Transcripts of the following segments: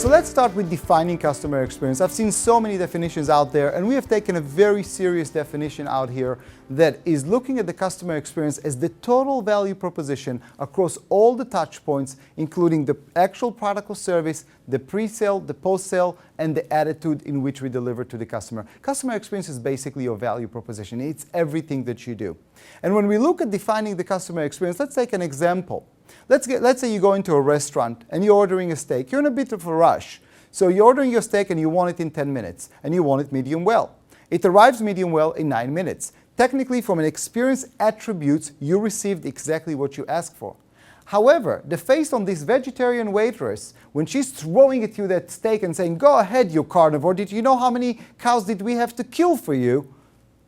So let's start with defining customer experience. I've seen so many definitions out there, and we have taken a very serious definition out here that is looking at the customer experience as the total value proposition across all the touch points, including the actual product or service, the pre-sale, the post-sale, and the attitude in which we deliver to the customer. Customer experience is basically your value proposition. It's everything that you do. And when we look at defining the customer experience, let's take an example. Let's say you go into a restaurant and you're ordering a steak. You're in a bit of a rush. So you're ordering your steak and you want it in 10 minutes and you want it medium well. It arrives medium well in 9 minutes. Technically, from an experience attributes, you received exactly what you asked for. However, the face on this vegetarian waitress, when she's throwing at you that steak and saying, "Go ahead, you carnivore, did you know how many cows did we have to kill for you?"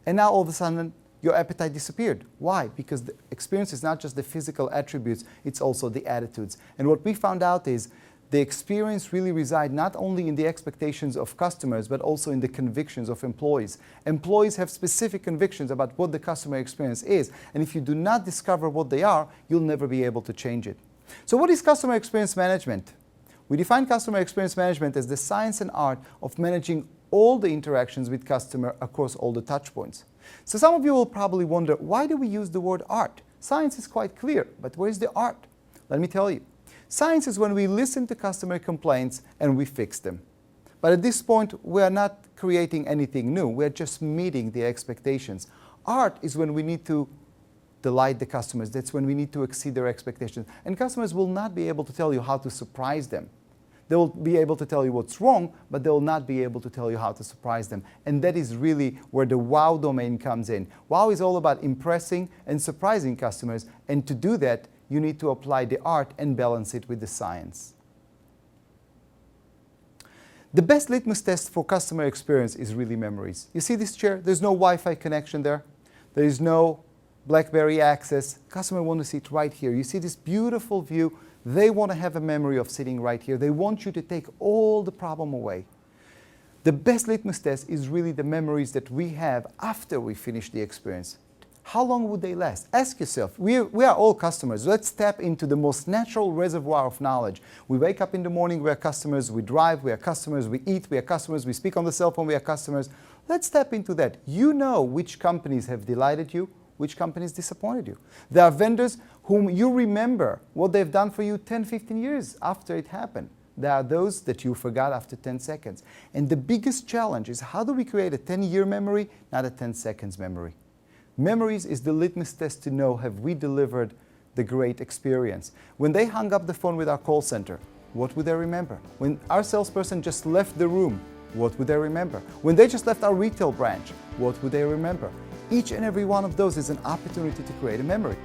And now all of a sudden, your appetite disappeared. Why? Because the experience is not just the physical attributes, it's also the attitudes. And what we found out is the experience really resides not only in the expectations of customers, but also in the convictions of employees. Employees have specific convictions about what the customer experience is. And if you do not discover what they are, you'll never be able to change it. So what is customer experience management? We define customer experience management as the science and art of managing all the interactions with customer across all the touch points. So some of you will probably wonder, why do we use the word art? Science is quite clear, but where's the art? Let me tell you. Science is when we listen to customer complaints and we fix them. But at this point, we are not creating anything new. We're just meeting the expectations. Art is when we need to delight the customers. That's when we need to exceed their expectations. And customers will not be able to tell you how to surprise them. They will be able to tell you what's wrong, but they will not be able to tell you how to surprise them. And that is really where the wow domain comes in. Wow is all about impressing and surprising customers. And to do that, you need to apply the art and balance it with the science. The best litmus test for customer experience is really memories. You see this chair? There's no Wi-Fi connection there. There is no BlackBerry access. Customer wants to sit right here. You see this beautiful view. They want to have a memory of sitting right here. They want you to take all the problem away. The best litmus test is really the memories that we have after we finish the experience. How long would they last? Ask yourself. We are all customers. Let's tap into the most natural reservoir of knowledge. We wake up in the morning, we are customers. We drive, we are customers. We eat, we are customers. We speak on the cell phone, we are customers. Let's tap into that. You know which companies have delighted you, which companies disappointed you. There are vendors whom you remember what they've done for you 10, 15 years after it happened. There are those that you forgot after 10 seconds. And the biggest challenge is, how do we create a 10-year memory, not a 10 seconds memory? Memories is the litmus test to know, have we delivered the great experience? When they hung up the phone with our call center, what would they remember? When our salesperson just left the room, what would they remember? When they just left our retail branch, what would they remember? Each and every one of those is an opportunity to create a memory.